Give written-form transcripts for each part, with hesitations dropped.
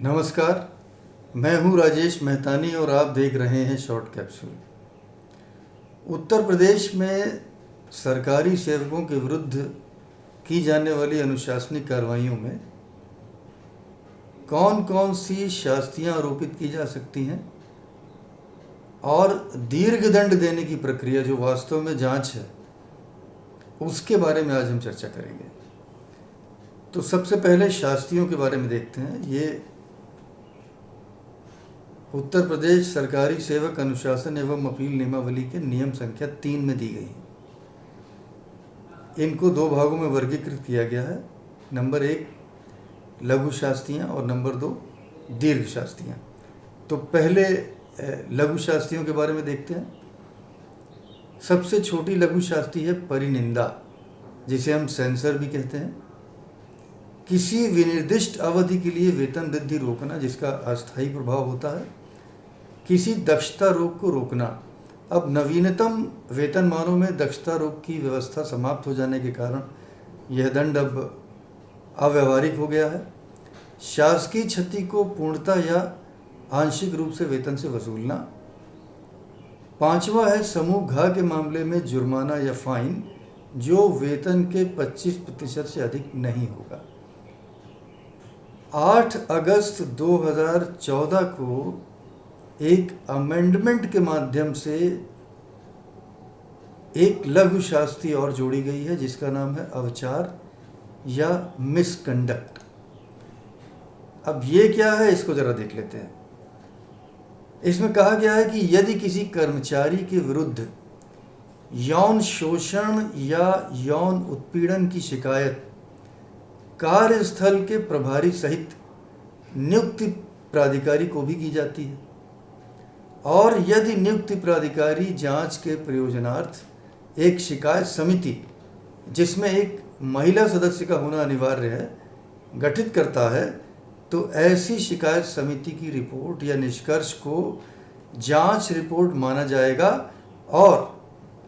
नमस्कार, मैं हूं राजेश मेहतानी और आप देख रहे हैं शॉर्ट कैप्सूल। उत्तर प्रदेश में सरकारी सेवकों के विरुद्ध की जाने वाली अनुशासनिक कार्रवाइयों में कौन कौन सी शास्तियां आरोपित की जा सकती हैं और दीर्घ दंड देने की प्रक्रिया जो वास्तव में जांच है उसके बारे में आज हम चर्चा करेंगे। तो सबसे पहले शास्तियों के बारे में देखते हैं। ये उत्तर प्रदेश सरकारी सेवक अनुशासन एवं अपील नियमावली के नियम संख्या 3 में दी गई है। इनको दो भागों में वर्गीकृत किया गया है। नंबर 1 लघु शास्तियाँ और नंबर 2 दीर्घ शास्तियाँ। तो पहले लघु शास्तियों के बारे में देखते हैं। सबसे छोटी लघु शास्ति है परिनिंदा, जिसे हम सेंसर भी कहते हैं। किसी विनिर्दिष्ट अवधि के लिए वेतन वृद्धि रोकना जिसका अस्थायी प्रभाव होता है। किसी दक्षता रोग को रोकना। अब नवीनतम वेतनमानों में दक्षता रोग की व्यवस्था समाप्त हो जाने के कारण यह दंड अब अव्यावहारिक हो गया है। शासकीय क्षति को पूर्णतः या आंशिक रूप से वेतन से वसूलना। 5वां है समूह घ के मामले में जुर्माना या फाइन जो वेतन के 25% से अधिक नहीं होगा। 8 अगस्त 2014 को एक अमेंडमेंट के माध्यम से एक लघु शास्ति और जोड़ी गई है जिसका नाम है अवचार या मिसकंडक्ट। अब ये क्या है इसको जरा देख लेते हैं। इसमें कहा गया है कि यदि किसी कर्मचारी के विरुद्ध यौन शोषण या यौन उत्पीड़न की शिकायत कार्यस्थल के प्रभारी सहित नियुक्त प्राधिकारी को भी की जाती है और यदि नियुक्त प्राधिकारी जांच के प्रयोजनार्थ एक शिकायत समिति जिसमें एक महिला सदस्य का होना अनिवार्य है गठित करता है, तो ऐसी शिकायत समिति की रिपोर्ट या निष्कर्ष को जांच रिपोर्ट माना जाएगा और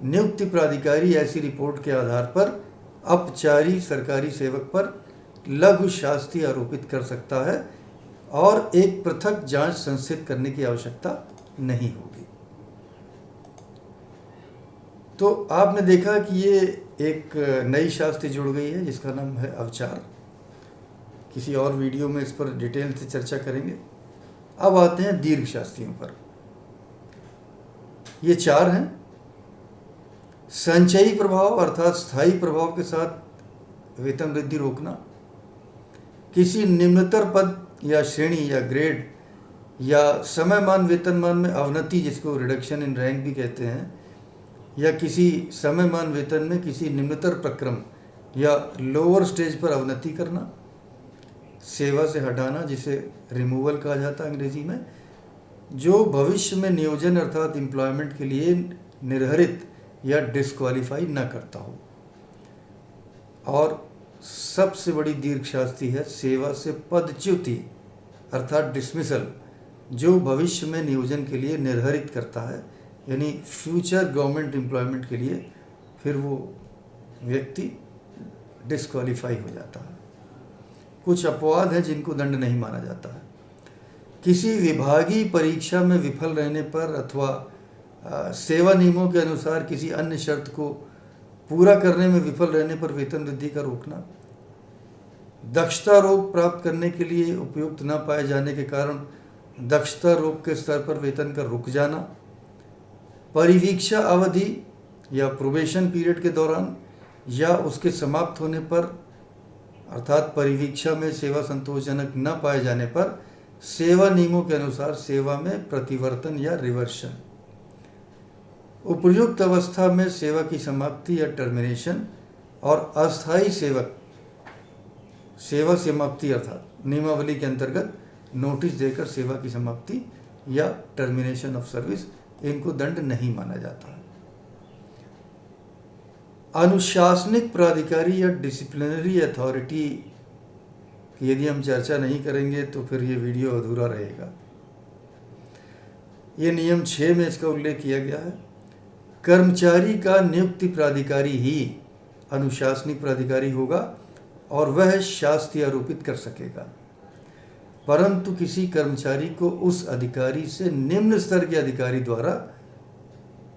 नियुक्त प्राधिकारी ऐसी रिपोर्ट के आधार पर अपचारी सरकारी सेवक पर लघु शास्ति आरोपित कर सकता है और एक पृथक जांच संस्थित करने की आवश्यकता नहीं होगी। तो आपने देखा कि ये एक नई शास्ति जुड़ गई है जिसका नाम है अवचार। किसी और वीडियो में इस पर डिटेल से चर्चा करेंगे। अब आते हैं दीर्घ शास्तियों पर। ये 4 हैं। संचयी प्रभाव अर्थात स्थायी प्रभाव के साथ वेतन वृद्धि रोकना। किसी निम्नतर पद या श्रेणी या ग्रेड या समयमान वेतनमान में अवनति जिसको रिडक्शन इन रैंक भी कहते हैं, या किसी समयमान वेतन में किसी निम्नतर प्रक्रम या लोअर स्टेज पर अवनति करना। सेवा से हटाना जिसे रिमूवल कहा जाता है अंग्रेजी में, जो भविष्य में नियोजन अर्थात एम्प्लॉयमेंट के लिए निर्धारित या डिस्क्वालीफाई न करता हो। और सबसे बड़ी दीर्घ शास्ति है सेवा से पदच्युति अर्थात डिसमिसल, जो भविष्य में नियोजन के लिए निर्धारित करता है, यानी फ्यूचर गवर्नमेंट एम्प्लॉयमेंट के लिए फिर वो व्यक्ति डिस्क्वालीफाई हो जाता है। कुछ अपवाद हैं जिनको दंड नहीं माना जाता है। किसी विभागीय परीक्षा में विफल रहने पर अथवा सेवा नियमों के अनुसार किसी अन्य शर्त को पूरा करने में विफल रहने पर वेतन वृद्धि का रोकना। दक्षता रोग प्राप्त करने के लिए उपयुक्त न पाए जाने के कारण दक्षता रोग के स्तर पर वेतन का रुक जाना। परिवीक्षा अवधि या प्रोबेशन पीरियड के दौरान या उसके समाप्त होने पर अर्थात परिवीक्षा में सेवा संतोषजनक न पाए जाने पर सेवा नियमों के अनुसार सेवा में प्रतिवर्तन या रिवर्शन। उपयुक्त अवस्था में सेवा की समाप्ति या टर्मिनेशन और अस्थायी सेवक सेवा समाप्ति अर्थात नियमावली के अंतर्गत नोटिस देकर सेवा की समाप्ति या टर्मिनेशन ऑफ सर्विस, इनको दंड नहीं माना जाता है। अनुशासनिक प्राधिकारी या डिसिप्लिनरी अथॉरिटी की यदि हम चर्चा नहीं करेंगे तो फिर ये वीडियो अधूरा रहेगा। ये नियम 6 में इसका उल्लेख किया गया है। कर्मचारी का नियुक्ति प्राधिकारी ही अनुशासनिक प्राधिकारी होगा और वह शास्ति आरोपित कर सकेगा। परंतु किसी कर्मचारी को उस अधिकारी से निम्न स्तर के अधिकारी द्वारा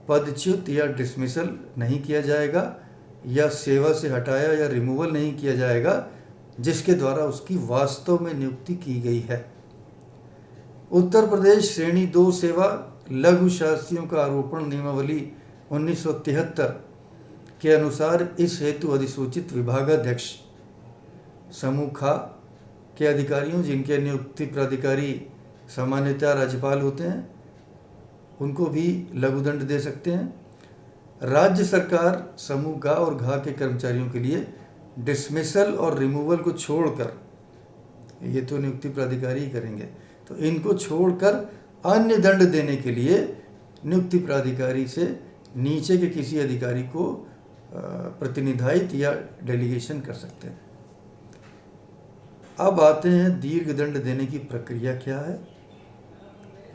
पदच्युत या डिसमिसल नहीं किया जाएगा या सेवा से हटाया या रिमूवल नहीं किया जाएगा जिसके द्वारा उसकी वास्तव में नियुक्ति की गई है। उत्तर प्रदेश श्रेणी 2 सेवा लघु शास्त्रियों का आरोपण नियमावली 1973 के अनुसार इस हेतु अधिसूचित विभागाध्यक्ष समूह खा के अधिकारियों, जिनके नियुक्ति प्राधिकारी सामान्यतः राज्यपाल होते हैं, उनको भी लघुदंड दे सकते हैं। राज्य सरकार समूह गा और घा के कर्मचारियों के लिए डिसमिसल और रिमूवल को छोड़कर, ये तो नियुक्ति प्राधिकारी ही करेंगे, तो इनको छोड़कर अन्य दंड देने के लिए नियुक्ति प्राधिकारी से नीचे के किसी अधिकारी को प्रतिनिधायित या डेलीगेशन कर सकते हैं। अब आते हैं दीर्घ दंड देने की प्रक्रिया क्या है।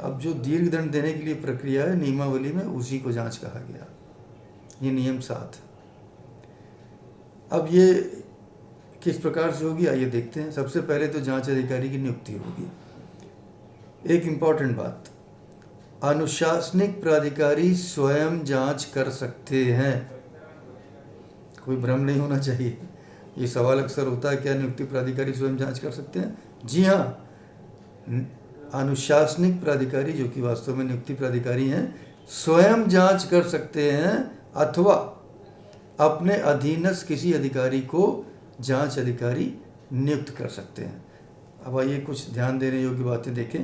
अब जो दीर्घ दंड देने के लिए प्रक्रिया है नियमावली में, उसी को जांच कहा गया। ये नियम 7। अब ये किस प्रकार से होगी आइए देखते हैं। सबसे पहले तो जांच अधिकारी की नियुक्ति होगी। एक इम्पॉर्टेंट बात, अनुशासनिक प्राधिकारी स्वयं जांच कर सकते हैं, कोई भ्रम नहीं होना चाहिए। ये सवाल अक्सर होता है, क्या नियुक्ति प्राधिकारी स्वयं जांच कर सकते हैं? जी हाँ, अनुशासनिक प्राधिकारी जो कि वास्तव में नियुक्ति प्राधिकारी हैं, स्वयं जांच कर सकते हैं अथवा अपने अधीनस्थ किसी अधिकारी को जांच अधिकारी नियुक्त कर सकते हैं। अब आइए कुछ ध्यान देने योग्य बातें देखें।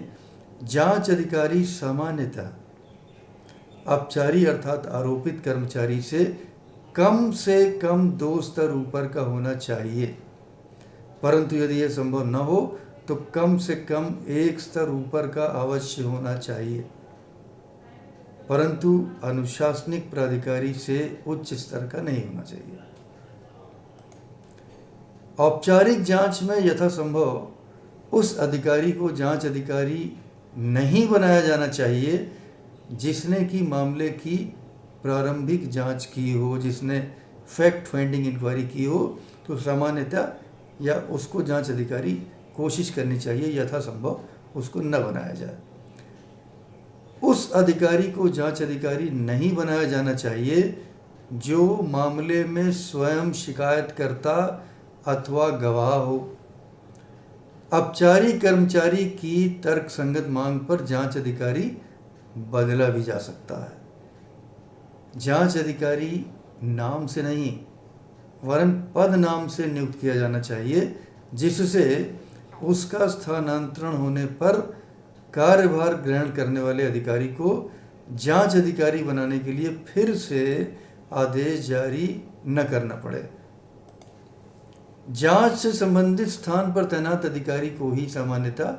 जांच अधिकारी सामान्यतः अपचारी अर्थात आरोपित कर्मचारी से कम 2 स्तर ऊपर का होना चाहिए, परंतु यदि यह संभव न हो तो कम से कम 1 स्तर ऊपर का अवश्य होना चाहिए, परंतु अनुशासनिक प्राधिकारी से उच्च स्तर का नहीं होना चाहिए। औपचारिक जांच में यथासंभव उस अधिकारी को जांच अधिकारी नहीं बनाया जाना चाहिए जिसने कि मामले की प्रारंभिक जांच की हो, जिसने फैक्ट फाइंडिंग इंक्वायरी की हो, तो सामान्यतः या उसको जांच अधिकारी कोशिश करनी चाहिए यथासंभव उसको न बनाया जाए। उस अधिकारी को जांच अधिकारी नहीं बनाया जाना चाहिए जो मामले में स्वयं शिकायतकर्ता अथवा गवाह हो। अपचारी कर्मचारी की तर्कसंगत मांग पर जांच अधिकारी बदला भी जा सकता है। जांच अधिकारी नाम से नहीं वरन पद नाम से नियुक्त किया जाना चाहिए, जिससे उसका स्थानांतरण होने पर कार्यभार ग्रहण करने वाले अधिकारी को जांच अधिकारी बनाने के लिए फिर से आदेश जारी न करना पड़े। जांच से संबंधित स्थान पर तैनात अधिकारी को ही सामान्यतः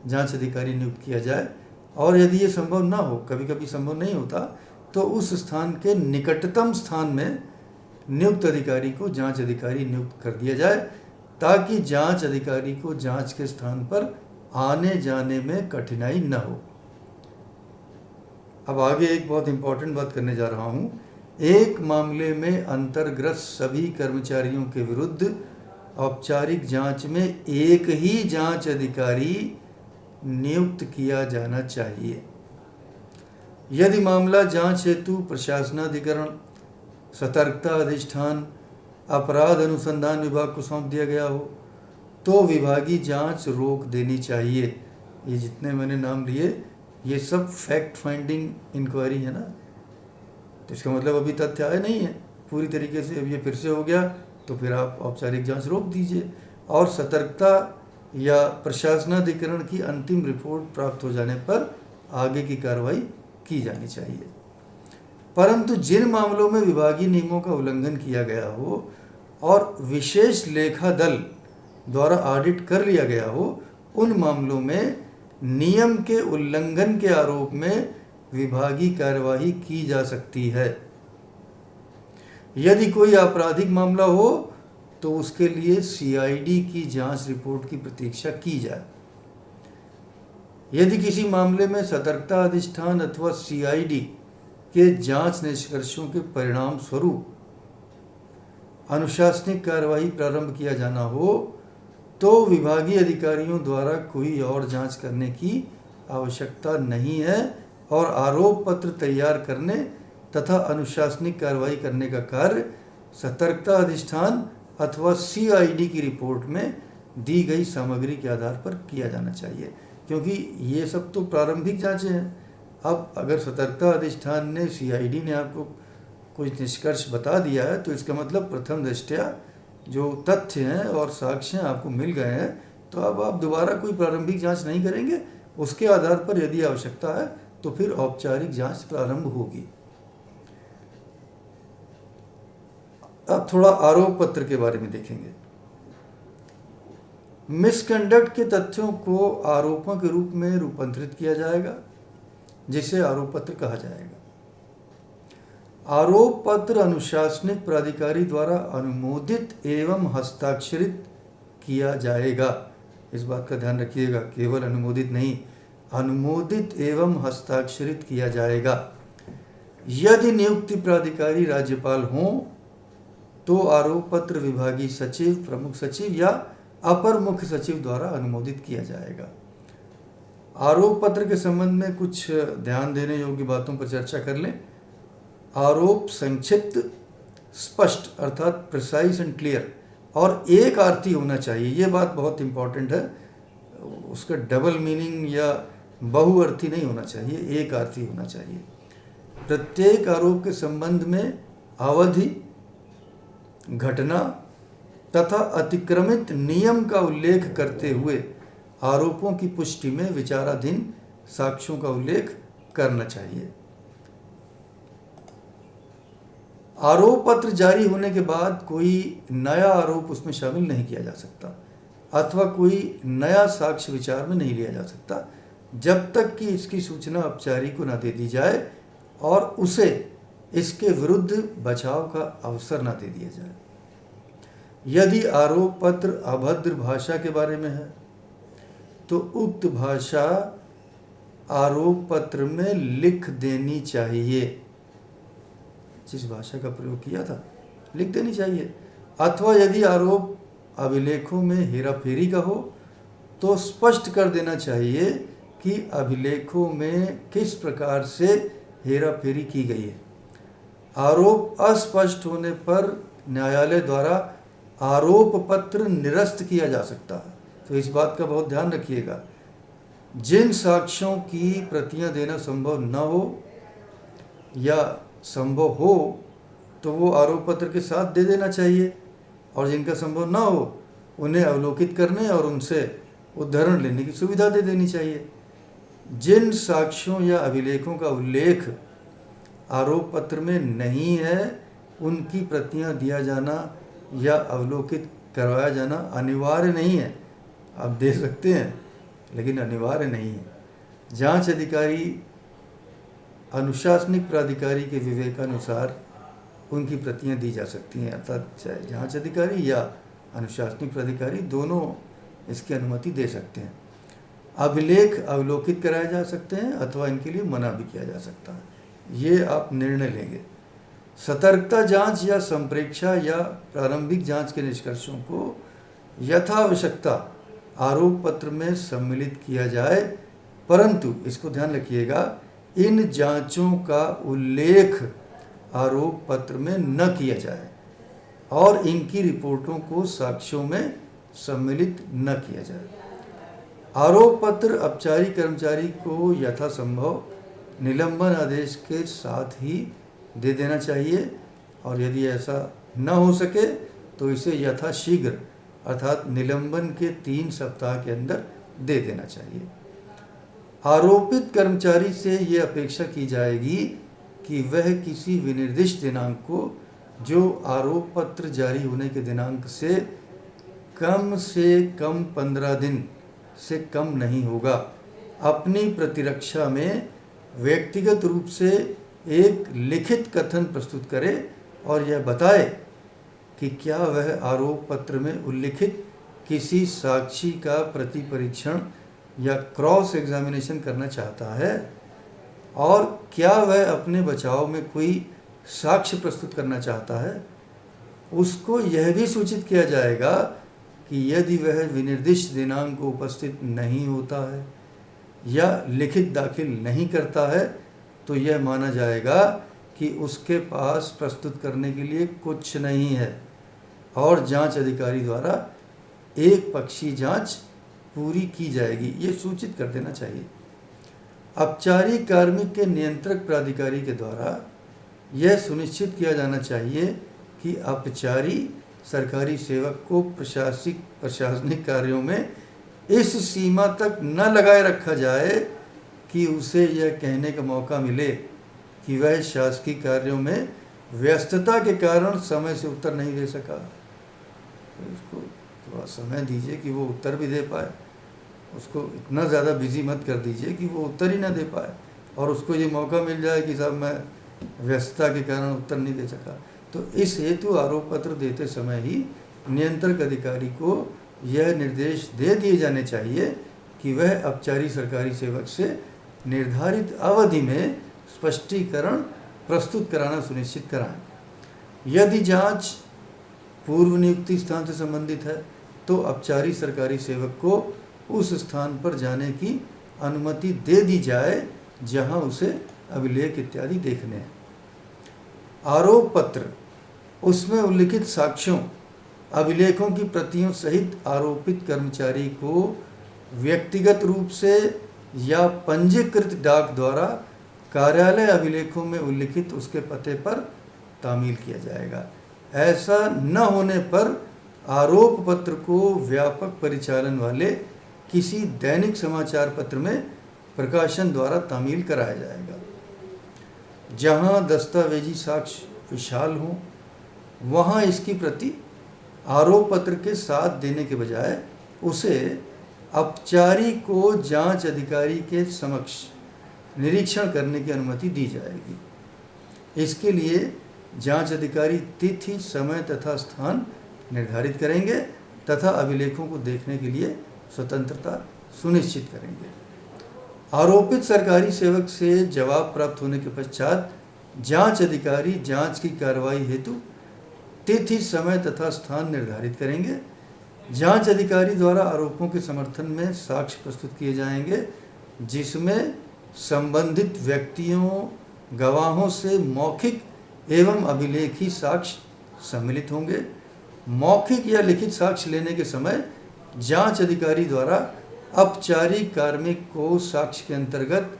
जांच अधिकारी नियुक्त किया जाए, और यदि ये संभव ना हो, कभी कभी संभव नहीं होता, तो उस स्थान के निकटतम स्थान में नियुक्त अधिकारी को जांच अधिकारी नियुक्त कर दिया जाए, ताकि जांच अधिकारी को जांच के स्थान पर आने जाने में कठिनाई न हो। अब आगे एक बहुत इंपॉर्टेंट बात करने जा रहा हूँ। एक मामले में अंतर्ग्रस्त सभी कर्मचारियों के विरुद्ध औपचारिक जांच में एक ही जांच अधिकारी नियुक्त किया जाना चाहिए। यदि मामला जांच हेतु प्रशासनाधिकरण, सतर्कता अधिष्ठान, अपराध अनुसंधान विभाग को सौंप दिया गया हो तो विभागीय जांच रोक देनी चाहिए। ये जितने मैंने नाम लिए ये सब फैक्ट फाइंडिंग इंक्वायरी है ना, तो इसका मतलब अभी तथ्य आए नहीं है पूरी तरीके से। अब ये फिर से हो गया तो फिर आप औपचारिक जांच रोक दीजिए, और सतर्कता या प्रशासनाधिकरण की अंतिम रिपोर्ट प्राप्त हो जाने पर आगे की कार्रवाई की जानी चाहिए। परंतु जिन मामलों में विभागीय नियमों का उल्लंघन किया गया हो और विशेष लेखा दल द्वारा ऑडिट कर लिया गया हो, उन मामलों में नियम के उल्लंघन के आरोप में विभागीय कार्यवाही की जा सकती है। यदि कोई आपराधिक मामला हो तो उसके लिए सीआईडी की जांच रिपोर्ट की प्रतीक्षा की जाए। यदि किसी मामले में सतर्कता अधिष्ठान अथवा सीआईडी के जांच निष्कर्षों के परिणाम स्वरूप अनुशासनिक कार्यवाही प्रारंभ किया जाना हो तो विभागीय अधिकारियों द्वारा कोई और जांच करने की आवश्यकता नहीं है और आरोप पत्र तैयार करने तथा अनुशासनिक कार्रवाई करने का कार्य सतर्कता अधिष्ठान अथवा CID की रिपोर्ट में दी गई सामग्री के आधार पर किया जाना चाहिए, क्योंकि ये सब तो प्रारंभिक जांचें हैं। अब अगर सतर्कता अधिष्ठान ने CID ने आपको कुछ निष्कर्ष बता दिया है तो इसका मतलब प्रथम दृष्टया जो तथ्य हैं और साक्ष्य आपको मिल गए हैं, तो अब आप दोबारा कोई प्रारंभिक जांच नहीं करेंगे। उसके आधार पर यदि आवश्यकता है तो फिर औपचारिक जांच प्रारंभ होगी। अब थोड़ा आरोप पत्र के बारे में देखेंगे। मिसकंडक्ट के तथ्यों को आरोपों के रूप में रूपांतरित किया जाएगा, जिसे आरोप पत्र कहा जाएगा। आरोप पत्र अनुशासनिक प्राधिकारी द्वारा अनुमोदित एवं हस्ताक्षरित किया जाएगा। इस बात का ध्यान रखिएगा, केवल अनुमोदित नहीं, अनुमोदित एवं हस्ताक्षरित किया जाएगा। यदि नियुक्ति प्राधिकारी राज्यपाल हों तो आरोप पत्र विभागीय सचिव, प्रमुख सचिव या अपर मुख्य सचिव द्वारा अनुमोदित किया जाएगा। आरोप पत्र के संबंध में कुछ ध्यान देने योग्य बातों पर चर्चा कर लें। आरोप संक्षिप्त, स्पष्ट अर्थात प्रिसाइज एंड क्लियर और एक अर्थी होना चाहिए। ये बात बहुत इंपॉर्टेंट है, उसका डबल मीनिंग या बहुअर्थी नहीं होना चाहिए, एक अर्थी होना चाहिए। प्रत्येक आरोप के संबंध में अवधि, घटना तथा अतिक्रमित नियम का उल्लेख करते हुए आरोपों की पुष्टि में विचाराधीन साक्ष्यों का उल्लेख करना चाहिए। आरोप पत्र जारी होने के बाद कोई नया आरोप उसमें शामिल नहीं किया जा सकता अथवा कोई नया साक्ष्य विचार में नहीं लिया जा सकता जब तक कि इसकी सूचना अपचारी को न दे दी जाए और उसे इसके विरुद्ध बचाव का अवसर न दे दिया जाए। यदि आरोप पत्र अभद्र भाषा के बारे में है तो उक्त भाषा आरोप पत्र में लिख देनी चाहिए। जिस भाषा का प्रयोग किया था लिख देनी चाहिए। अथवा यदि आरोप अभिलेखों में हेराफेरी का हो तो स्पष्ट कर देना चाहिए कि अभिलेखों में किस प्रकार से हेराफेरी की गई है। आरोप अस्पष्ट होने पर न्यायालय द्वारा आरोप पत्र निरस्त किया जा सकता है, तो इस बात का बहुत ध्यान रखिएगा। जिन साक्ष्यों की प्रतियां देना संभव न हो या संभव हो तो वो आरोप पत्र के साथ दे देना चाहिए, और जिनका संभव न हो उन्हें अवलोकित करने और उनसे उद्धरण लेने की सुविधा दे देनी चाहिए। जिन साक्ष्यों या अभिलेखों का उल्लेख आरोप पत्र में नहीं है उनकी प्रतियां दिया जाना या अवलोकित करवाया जाना अनिवार्य नहीं है। आप दे सकते हैं लेकिन अनिवार्य नहीं है। जांच अधिकारी अनुशासनिक प्राधिकारी के विवेकानुसार उनकी प्रतियां दी जा सकती हैं, अर्थात चाहे जांच अधिकारी या अनुशासनिक प्राधिकारी दोनों इसकी अनुमति दे सकते हैं। अभिलेख अवलोकित कराए जा सकते हैं अथवा इनके लिए मना भी किया जा सकता है, ये आप निर्णय लेंगे। सतर्कता जांच या संप्रेक्षा या प्रारंभिक जांच के निष्कर्षों को यथावश्यकता आरोप पत्र में सम्मिलित किया जाए, परंतु इसको ध्यान रखिएगा इन जांचों का उल्लेख आरोप पत्र में न किया जाए और इनकी रिपोर्टों को साक्ष्यों में सम्मिलित न किया जाए। आरोप पत्र औपचारिक कर्मचारी को यथासंभव निलंबन आदेश के साथ ही दे देना चाहिए, और यदि ऐसा न हो सके तो इसे यथाशीघ्र अर्थात निलंबन के 3 सप्ताह के अंदर दे देना चाहिए। आरोपित कर्मचारी से ये अपेक्षा की जाएगी कि वह किसी विनिर्दिष्ट दिनांक को, जो आरोप पत्र जारी होने के दिनांक से कम 15 दिन से कम नहीं होगा, अपनी प्रतिरक्षा में व्यक्तिगत रूप से एक लिखित कथन प्रस्तुत करे और यह बताए कि क्या वह आरोप पत्र में उल्लिखित किसी साक्षी का प्रति परीक्षण या क्रॉस एग्जामिनेशन करना चाहता है और क्या वह अपने बचाव में कोई साक्ष्य प्रस्तुत करना चाहता है। उसको यह भी सूचित किया जाएगा कि यदि वह विनिर्दिष्ट दिनांक को उपस्थित नहीं होता है या लिखित दाखिल नहीं करता है तो यह माना जाएगा कि उसके पास प्रस्तुत करने के लिए कुछ नहीं है और जांच अधिकारी द्वारा एक पक्षीय जांच पूरी की जाएगी। ये सूचित कर देना चाहिए। औपचारिक कार्मिक के नियंत्रक प्राधिकारी के द्वारा यह सुनिश्चित किया जाना चाहिए कि औपचारी सरकारी सेवक को प्रशासनिक कार्यों में इस सीमा तक न लगाए रखा जाए कि उसे यह कहने का मौका मिले कि वह शासकीय कार्यों में व्यस्तता के कारण समय से उत्तर नहीं दे सका। तो उसको थोड़ा समय दीजिए कि वो उत्तर भी दे पाए। उसको इतना ज़्यादा बिजी मत कर दीजिए कि वो उत्तर ही ना दे पाए और उसको ये मौका मिल जाए कि साहब मैं व्यस्तता के कारण उत्तर नहीं दे सका। तो इस हेतु आरोप पत्र देते समय ही नियंत्रक अधिकारी को यह निर्देश दे दिए जाने चाहिए कि वह औपचारिक सरकारी सेवक से निर्धारित अवधि में स्पष्टीकरण प्रस्तुत कराना सुनिश्चित कराएं। यदि जांच पूर्व नियुक्ति स्थान से संबंधित है तो औपचारिक सरकारी सेवक को उस स्थान पर जाने की अनुमति दे दी जाए जहां उसे अभिलेख इत्यादि देखने हैं। आरोप पत्र उसमें उल्लिखित साक्ष्यों अभिलेखों की प्रतियों सहित आरोपित कर्मचारी को व्यक्तिगत रूप से या पंजीकृत डाक द्वारा कार्यालय अभिलेखों में उल्लिखित उसके पते पर तामील किया जाएगा। ऐसा न होने पर आरोप पत्र को व्यापक परिचालन वाले किसी दैनिक समाचार पत्र में प्रकाशन द्वारा तामील कराया जाएगा। जहां दस्तावेजी साक्ष्य विशाल हों वहां इसकी प्रति आरोप पत्र के साथ देने के बजाय उसे औपचारिक को जांच अधिकारी के समक्ष निरीक्षण करने की अनुमति दी जाएगी। इसके लिए जांच अधिकारी तिथि, समय तथा स्थान निर्धारित करेंगे तथा अभिलेखों को देखने के लिए स्वतंत्रता सुनिश्चित करेंगे। आरोपित सरकारी सेवक से जवाब प्राप्त होने के पश्चात जांच अधिकारी जांच की कार्रवाई हेतु तिथि, समय तथा स्थान निर्धारित करेंगे। जांच अधिकारी द्वारा आरोपों के समर्थन में साक्ष्य प्रस्तुत किए जाएंगे जिसमें संबंधित व्यक्तियों, गवाहों से मौखिक एवं अभिलेखी साक्ष्य सम्मिलित होंगे। मौखिक या लिखित साक्ष्य लेने के समय जांच अधिकारी द्वारा औपचारिक कार्मिक को साक्ष्य के अंतर्गत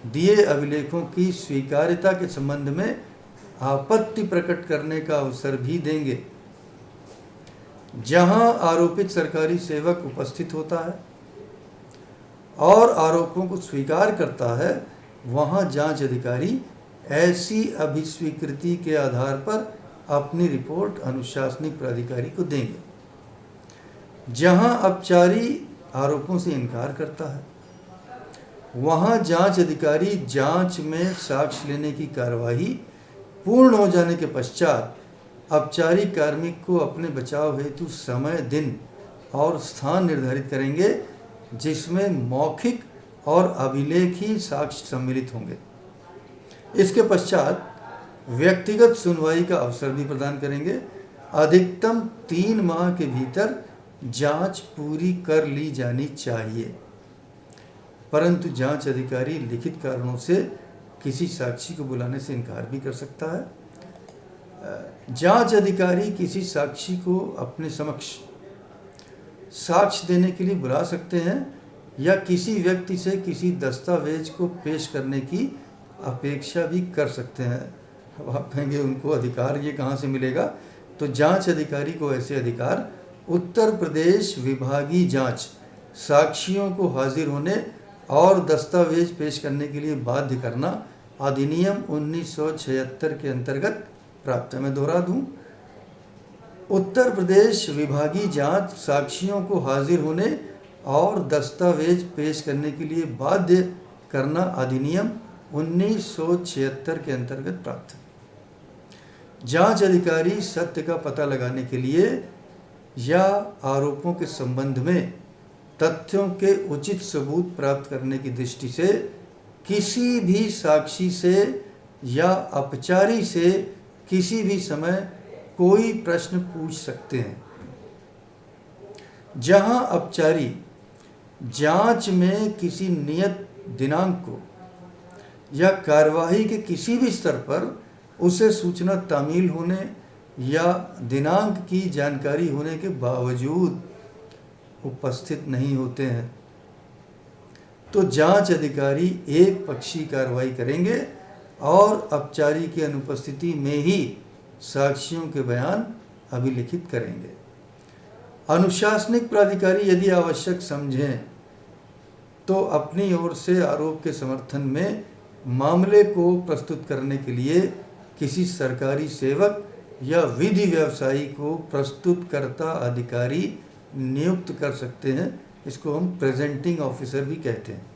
दिए अभिलेखों की स्वीकार्यता के संबंध में आपत्ति प्रकट करने का अवसर भी देंगे। जहां आरोपित सरकारी सेवक उपस्थित होता है और आरोपों को स्वीकार करता है वहां जांच अधिकारी ऐसी अभिस्वीकृति के आधार पर अपनी रिपोर्ट अनुशासनिक प्राधिकारी को देंगे। जहां औपचारिक आरोपों से इनकार करता है वहां जांच अधिकारी जांच में साक्ष्य लेने की कार्यवाही पूर्ण हो जाने के पश्चात औपचारिक कार्मिक को अपने बचाव हेतु समय, दिन और स्थान निर्धारित करेंगे जिसमें मौखिक और अभिलेखी साक्ष्य सम्मिलित होंगे। इसके पश्चात व्यक्तिगत सुनवाई का अवसर भी प्रदान करेंगे। अधिकतम 3 माह के भीतर जांच पूरी कर ली जानी चाहिए, परंतु जांच अधिकारी लिखित कारणों से किसी साक्षी को बुलाने से इनकार भी कर सकता है। जांच अधिकारी किसी साक्षी को अपने समक्ष साक्ष्य देने के लिए बुला सकते हैं या किसी व्यक्ति से किसी दस्तावेज को पेश करने की अपेक्षा भी कर सकते हैं। अब आप कहेंगे उनको अधिकार ये कहाँ से मिलेगा? तो जांच अधिकारी को ऐसे अधिकार उत्तर प्रदेश विभागीय जांच साक्षियों को हाजिर होने और दस्तावेज पेश करने के लिए बाध्य करना अधिनियम 1976 के अंतर्गत प्राप्त है। मैं दोहरा दूं, उत्तर प्रदेश विभागीय जांच साक्षियों को हाजिर होने और दस्तावेज पेश करने के लिए बाध्य करना अधिनियम 1976 के अंतर्गत प्राप्त है। जांच अधिकारी सत्य का पता लगाने के लिए या आरोपों के संबंध में तथ्यों के उचित सबूत प्राप्त करने की दृष्टि से किसी भी साक्षी से या अपचारी से किसी भी समय कोई प्रश्न पूछ सकते हैं। जहां अपचारी जांच में किसी नियत दिनांक को या कार्यवाही के किसी भी स्तर पर उसे सूचना तामील होने या दिनांक की जानकारी होने के बावजूद उपस्थित नहीं होते हैं, तो जांच अधिकारी एक पक्षी कार्रवाई करेंगे और अपचारी की अनुपस्थिति में ही साक्षियों के बयान अभिलिखित करेंगे। अनुशासनिक प्राधिकारी यदि आवश्यक समझें तो अपनी ओर से आरोप के समर्थन में मामले को प्रस्तुत करने के लिए किसी सरकारी सेवक या विधि व्यवसायी को प्रस्तुतकर्ता अधिकारी नियुक्त कर सकते हैं। इसको हम प्रेजेंटिंग ऑफिसर भी कहते हैं।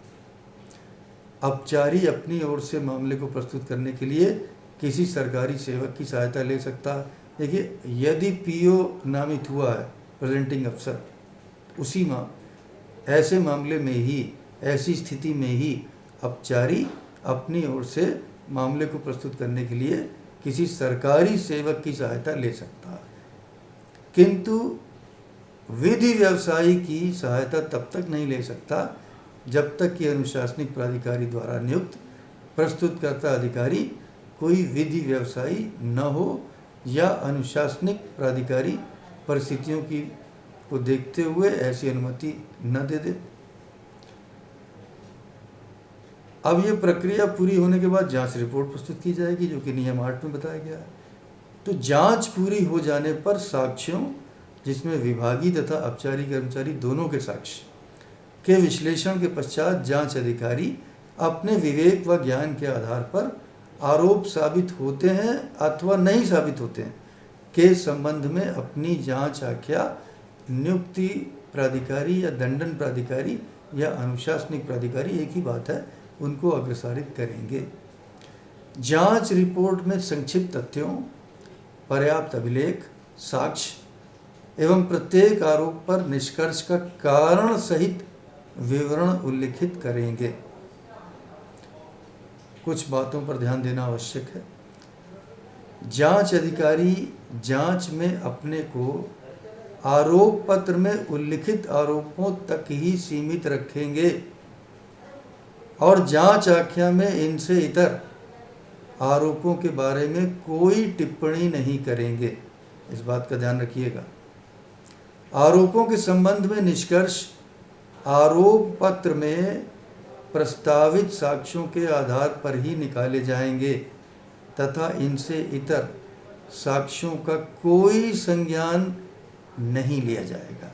अपचारी अपनी ओर से मामले को प्रस्तुत करने के लिए किसी सरकारी सेवक की सहायता ले सकता है। देखिए, यदि पीओ नामित हुआ है प्रेजेंटिंग अफसर, उसी ऐसे मामले में ही, ऐसी स्थिति में ही अपचारी अपनी ओर से मामले को प्रस्तुत करने के लिए किसी सरकारी सेवक की सहायता ले सकता है, किंतु विधि व्यवसायी की सहायता तब तक नहीं ले सकता जब तक कि अनुशासनिक प्राधिकारी द्वारा नियुक्त प्रस्तुतकर्ता अधिकारी कोई विधि व्यवसायी न हो या अनुशासनिक प्राधिकारी परिस्थितियों को देखते हुए ऐसी अनुमति न दे दे। अब ये प्रक्रिया पूरी होने के बाद जांच रिपोर्ट प्रस्तुत की जाएगी, जो कि नियम 8 में बताया गया है। तो जांच पूरी हो जाने पर साक्ष्यों, जिसमें विभागीय तथा अपचारी कर्मचारी दोनों के साक्ष्य के विश्लेषण के पश्चात जांच अधिकारी अपने विवेक व ज्ञान के आधार पर आरोप साबित होते हैं अथवा नहीं साबित होते हैं के संबंध में अपनी जांच आख्या नियुक्ति प्राधिकारी या दंडन प्राधिकारी या अनुशासनिक प्राधिकारी, एक ही बात है, उनको अग्रसारित करेंगे। जांच रिपोर्ट में संक्षिप्त तथ्यों, पर्याप्त अभिलेख, साक्ष्य एवं प्रत्येक आरोप पर निष्कर्ष का कारण सहित विवरण उल्लिखित करेंगे। कुछ बातों पर ध्यान देना आवश्यक है। जांच अधिकारी जांच में अपने को आरोप पत्र में उल्लिखित आरोपों तक ही सीमित रखेंगे और जांच आख्या में इनसे इतर आरोपों के बारे में कोई टिप्पणी नहीं करेंगे। इस बात का ध्यान रखिएगा। आरोपों के संबंध में निष्कर्ष आरोप पत्र में प्रस्तावित साक्ष्यों के आधार पर ही निकाले जाएंगे तथा इनसे इतर साक्ष्यों का कोई संज्ञान नहीं लिया जाएगा।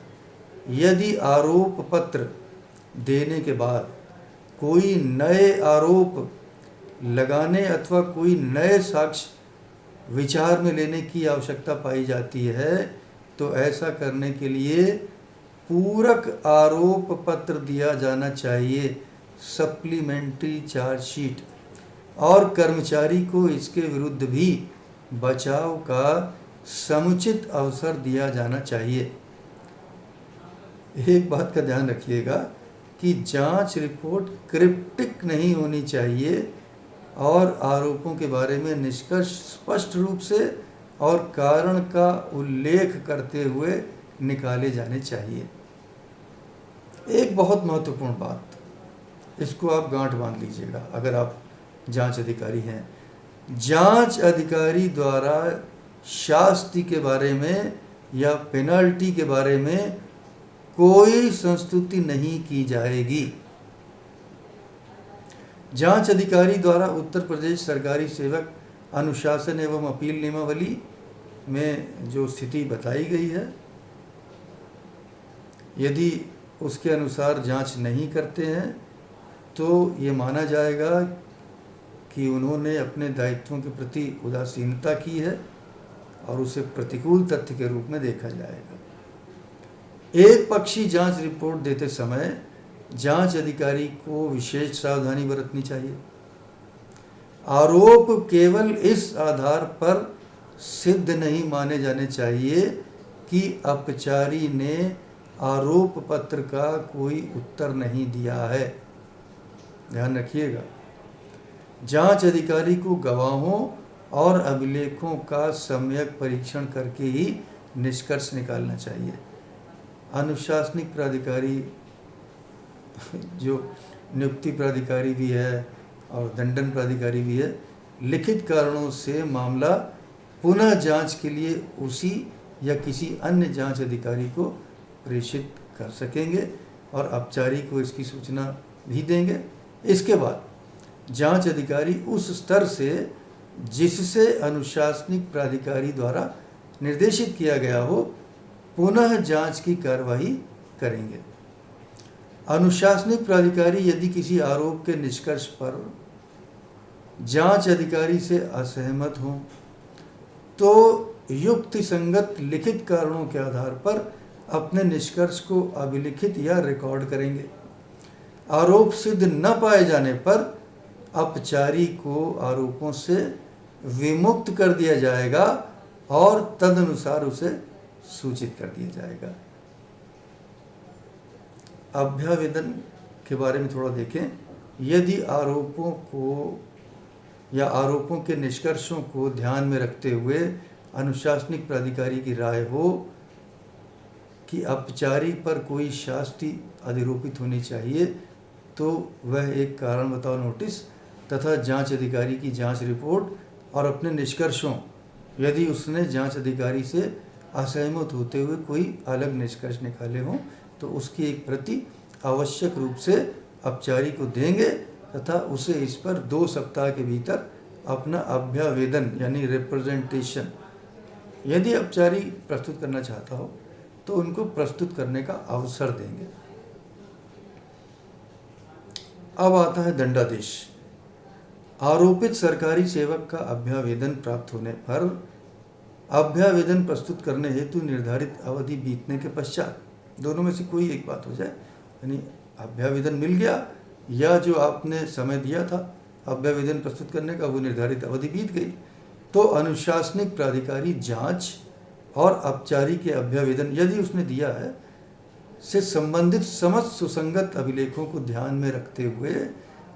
यदि आरोप पत्र देने के बाद कोई नए आरोप लगाने अथवा कोई नए साक्ष्य विचार में लेने की आवश्यकता पाई जाती है, तो ऐसा करने के लिए पूरक आरोप पत्र दिया जाना चाहिए, सप्लीमेंट्री चार्जशीट, और कर्मचारी को इसके विरुद्ध भी बचाव का समुचित अवसर दिया जाना चाहिए। एक बात का ध्यान रखिएगा कि जांच रिपोर्ट क्रिप्टिक नहीं होनी चाहिए और आरोपों के बारे में निष्कर्ष स्पष्ट रूप से और कारण का उल्लेख करते हुए निकाले जाने चाहिए। एक बहुत महत्वपूर्ण बात, इसको आप गांठ बांध लीजिएगा अगर आप जांच अधिकारी हैं। जांच अधिकारी द्वारा शास्ति के बारे में या पेनल्टी के बारे में कोई संस्तुति नहीं की जाएगी। जांच अधिकारी द्वारा उत्तर प्रदेश सरकारी सेवक अनुशासन एवं अपील नियमावली में जो स्थिति बताई गई है, यदि उसके अनुसार जांच नहीं करते हैं तो ये माना जाएगा कि उन्होंने अपने दायित्वों के प्रति उदासीनता की है और उसे प्रतिकूल तथ्य के रूप में देखा जाएगा। एक पक्षी जांच रिपोर्ट देते समय जांच अधिकारी को विशेष सावधानी बरतनी चाहिए। आरोप केवल इस आधार पर सिद्ध नहीं माने जाने चाहिए कि अपचारी ने आरोप पत्र का कोई उत्तर नहीं दिया है। ध्यान रखिएगा, जांच अधिकारी को गवाहों और अभिलेखों का सम्यक परीक्षण करके ही निष्कर्ष निकालना चाहिए। अनुशासनिक प्राधिकारी जो नियुक्ति प्राधिकारी भी है और दंडन प्राधिकारी भी है, लिखित कारणों से मामला पुनः जांच के लिए उसी या किसी अन्य जांच अधिकारी को प्रेषित कर सकेंगे और अपचारी को इसकी सूचना भी देंगे। इसके बाद जांच अधिकारी उस स्तर से जिससे अनुशासनिक प्राधिकारी द्वारा निर्देशित किया गया हो पुनः जांच की कार्रवाई करेंगे। अनुशासनिक प्राधिकारी यदि किसी आरोप के निष्कर्ष पर जांच अधिकारी से असहमत हों तो युक्ति संगत लिखित कारणों के आधार पर अपने निष्कर्ष को अभिलिखित या रिकॉर्ड करेंगे। आरोप सिद्ध न पाए जाने पर अपचारी को आरोपों से विमुक्त कर दिया जाएगा और तदनुसार उसे सूचित कर दिया जाएगा। अभ्यावेदन के बारे में थोड़ा देखें। यदि आरोपों को या आरोपों के निष्कर्षों को ध्यान में रखते हुए अनुशासनिक प्राधिकारी की राय हो कि अपचारी पर कोई शास्ति अधिरोपित होनी चाहिए तो वह एक कारण बताओ नोटिस तथा जांच अधिकारी की जांच रिपोर्ट और अपने निष्कर्षों, यदि उसने जांच अधिकारी से असहमत होते हुए कोई अलग निष्कर्ष निकाले हों तो उसकी एक प्रति आवश्यक रूप से अपचारी को देंगे तथा उसे इस पर 2 सप्ताह के भीतर अपना अभ्यावेदन यानी रिप्रेजेंटेशन यदि अपचारी प्रस्तुत करना चाहता हो तो उनको प्रस्तुत करने का अवसर देंगे। अब आता है दंडादेश। आरोपित सरकारी सेवक का अभ्यावेदन प्राप्त होने पर अभ्यावेदन प्रस्तुत करने हेतु निर्धारित अवधि बीतने के पश्चात, दोनों में से कोई एक बात हो जाए, यानी अभ्यावेदन मिल गया या जो आपने समय दिया था अभ्यावेदन प्रस्तुत करने का वो निर्धारित अवधि बीत गई, तो अनुशासनिक प्राधिकारी जांच और अपचारी के अभ्यावेदन यदि उसने दिया है से संबंधित समस्त सुसंगत अभिलेखों को ध्यान में रखते हुए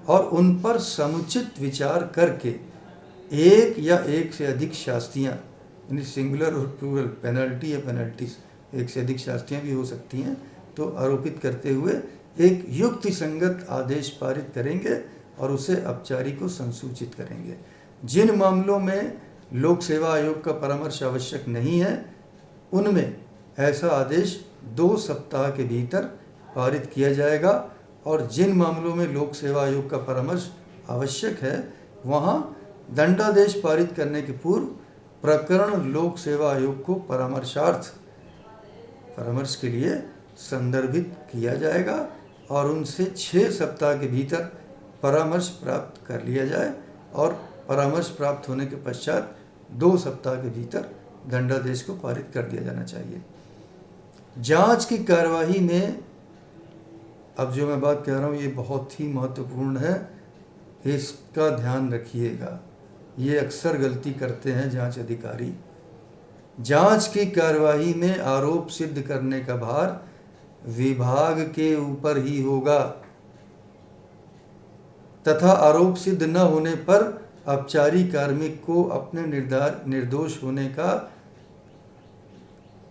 और उन पर समुचित विचार करके एक या एक से अधिक शास्तियाँ, यानी सिंगुलर और प्लूरल, पेनल्टी या पेनल्टीज, एक से अधिक शास्तियाँ भी हो सकती हैं, तो आरोपित करते हुए एक युक्ति संगत आदेश पारित करेंगे और उसे अपचारी को संसूचित करेंगे। जिन मामलों में लोक सेवा आयोग का परामर्श आवश्यक नहीं है उनमें ऐसा आदेश 2 सप्ताह के भीतर पारित किया जाएगा और जिन मामलों में लोक सेवा आयोग का परामर्श आवश्यक है वहाँ दंडादेश पारित करने के पूर्व प्रकरण लोक सेवा आयोग को परामर्श के लिए संदर्भित किया जाएगा और उनसे 6 सप्ताह के भीतर परामर्श प्राप्त कर लिया जाए और परामर्श प्राप्त होने के पश्चात 2 सप्ताह के भीतर दंडादेश को पारित कर दिया जाना चाहिए। जांच की कार्यवाही में अब जो मैं बात कह रहा हूँ ये बहुत ही महत्वपूर्ण है, इसका ध्यान रखिएगा। ये अक्सर गलती करते हैं जांच अधिकारी। जांच की कार्यवाही में आरोप सिद्ध करने का भार विभाग के ऊपर ही होगा तथा आरोप सिद्ध न होने पर अपचारी कार्मिक को अपने निर्दोष होने का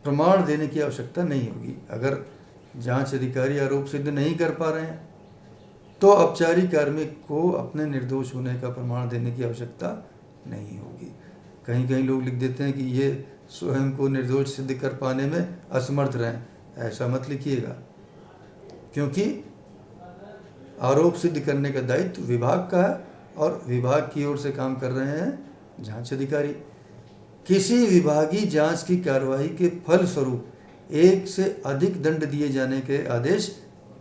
प्रमाण देने की आवश्यकता नहीं होगी। अगर जांच अधिकारी आरोप सिद्ध नहीं कर पा रहे हैं तो अपचारी कार्मिक को अपने निर्दोष होने का प्रमाण देने की आवश्यकता नहीं होगी। कहीं कहीं लोग लिख देते हैं कि ये स्वयं को निर्दोष सिद्ध कर पाने में असमर्थ रहें। ऐसा मत लिखिएगा, क्योंकि आरोप सिद्ध करने का दायित्व विभाग का है और विभाग की ओर से काम कर रहे हैं जांच अधिकारी। किसी विभागीय जांच की कार्यवाही के फलस्वरूप एक से अधिक दंड दिए जाने के आदेश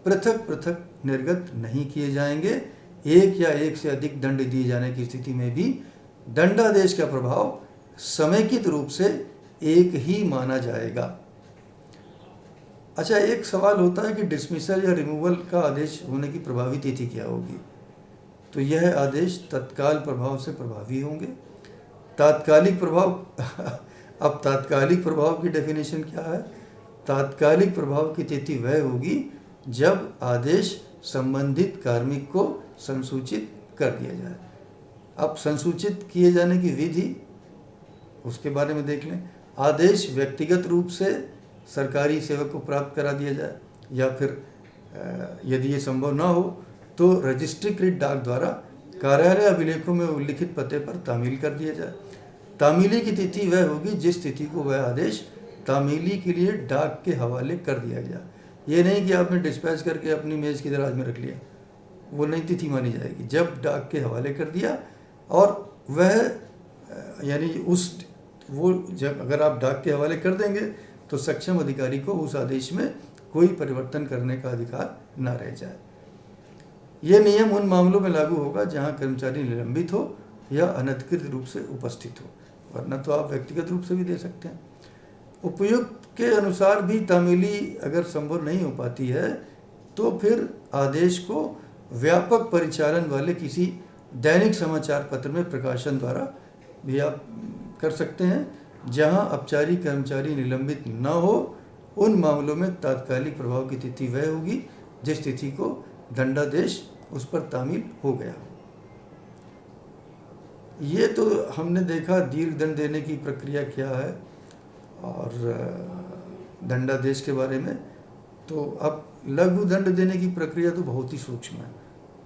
पृथक पृथक निर्गत नहीं किए जाएंगे। एक या एक से अधिक दंड दिए जाने की स्थिति में भी दंडादेश का प्रभाव समेकित रूप से एक ही माना जाएगा। अच्छा, एक सवाल होता है कि डिसमिसल या रिमूवल का आदेश होने की प्रभावी तिथि क्या होगी। तो यह आदेश तत्काल प्रभाव से प्रभावी होंगे। तात्कालिक प्रभाव अब तात्कालिक प्रभाव की डेफिनेशन क्या है? तात्कालिक प्रभाव की तिथि वह होगी जब आदेश संबंधित कार्मिक को संसूचित कर दिया जाए। अब संसूचित किए जाने की विधि उसके बारे में देख लें। आदेश व्यक्तिगत रूप से सरकारी सेवक को प्राप्त करा दिया जाए, या फिर यदि ये संभव ना हो तो रजिस्ट्रीकृत डाक द्वारा कार्यालय अभिलेखों में उल्लिखित पते पर तामील कर दिया जाए। तामीली की तिथि वह होगी जिस तिथि को वह आदेश तामीली के लिए डाक के हवाले कर दिया गया। ये नहीं कि आपने डिस्पैच करके अपनी मेज़ की दराज में रख लिया, वो नई तिथि मानी जाएगी। जब डाक के हवाले कर दिया और वह यानी वो जब अगर आप डाक के हवाले कर देंगे तो सक्षम अधिकारी को उस आदेश में कोई परिवर्तन करने का अधिकार न रह जाए। यह नियम उन मामलों में लागू होगा जहां कर्मचारी निलंबित हो या अनधिकृत रूप से उपस्थित हो, वरना तो आप व्यक्तिगत रूप से भी दे सकते हैं। उपयुक्त के अनुसार भी तामीली अगर संभव नहीं हो पाती है तो फिर आदेश को व्यापक परिचालन वाले किसी दैनिक समाचार पत्र में प्रकाशन द्वारा भी आप कर सकते हैं। जहां औपचारिक कर्मचारी निलंबित न हो उन मामलों में तात्कालिक प्रभाव की तिथि वह होगी जिस तिथि को दंडादेश उस पर तामील हो गया। ये तो हमने देखा दीर्घ दंड देने की प्रक्रिया क्या है और दंडादेश के बारे में। तो अब लघु दंड देने की प्रक्रिया तो बहुत ही सूक्ष्म है।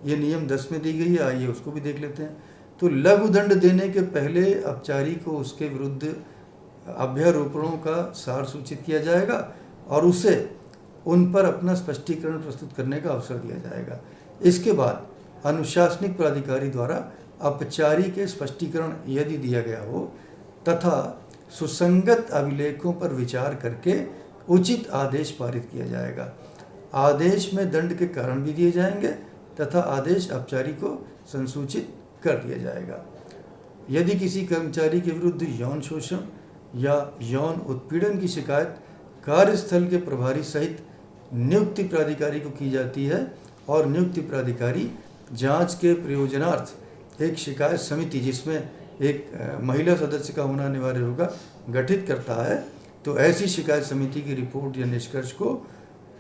ये नियम 10 में दी गई है, आइए उसको भी देख लेते हैं। तो लघु दंड देने के पहले अपचारी को उसके विरुद्ध अभ्यारोपणों का सार सूचित किया जाएगा और उसे उन पर अपना स्पष्टीकरण प्रस्तुत करने का अवसर दिया जाएगा। इसके बाद अनुशासनिक प्राधिकारी द्वारा अपचारी के स्पष्टीकरण यदि दिया गया हो तथा सुसंगत अभिलेखों पर विचार करके उचित आदेश पारित किया जाएगा। आदेश में दंड के कारण भी दिए जाएंगे तथा आदेश अपचारी को संसूचित कर दिया जाएगा। यदि किसी कर्मचारी के विरुद्ध यौन शोषण या यौन उत्पीड़न की शिकायत कार्यस्थल के प्रभारी सहित नियुक्ति प्राधिकारी को की जाती है और नियुक्ति प्राधिकारी जांच के प्रयोजनार्थ एक शिकायत समिति, जिसमें एक महिला सदस्य का होना अनिवार्य होगा, गठित करता है, तो ऐसी शिकायत समिति की रिपोर्ट या निष्कर्ष को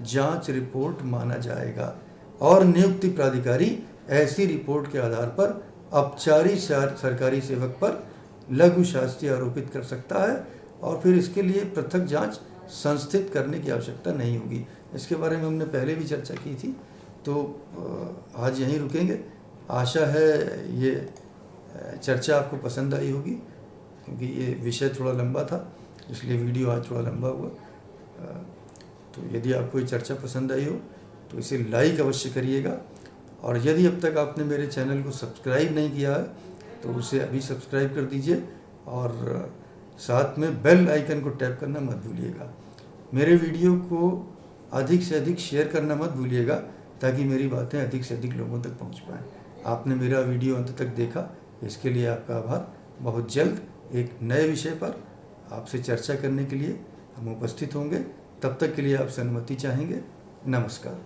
जांच रिपोर्ट माना जाएगा और नियुक्ति प्राधिकारी ऐसी रिपोर्ट के आधार पर अपचारी सरकारी सेवक पर लघु शास्ति आरोपित कर सकता है और फिर इसके लिए पृथक जांच संस्थित करने की आवश्यकता नहीं होगी। इसके बारे में हमने पहले भी चर्चा की थी, तो आज यहीं रुकेंगे। आशा है ये चर्चा आपको पसंद आई होगी, क्योंकि ये विषय थोड़ा लंबा था इसलिए वीडियो आज थोड़ा लंबा हुआ। तो यदि आपको ये चर्चा पसंद आई हो तो इसे लाइक अवश्य करिएगा और यदि अब तक आपने मेरे चैनल को सब्सक्राइब नहीं किया है तो उसे अभी सब्सक्राइब कर दीजिए और साथ में बेल आइकन को टैप करना मत भूलिएगा। मेरे वीडियो को अधिक से अधिक शेयर करना मत भूलिएगा ताकि मेरी बातें अधिक से अधिक लोगों तक पहुंच पाएँ। आपने मेरा वीडियो अंत तक देखा, इसके लिए आपका आभार। बहुत जल्द एक नए विषय पर आपसे चर्चा करने के लिए हम उपस्थित होंगे। तब तक के लिए आपसे अनुमति चाहेंगे। नमस्कार।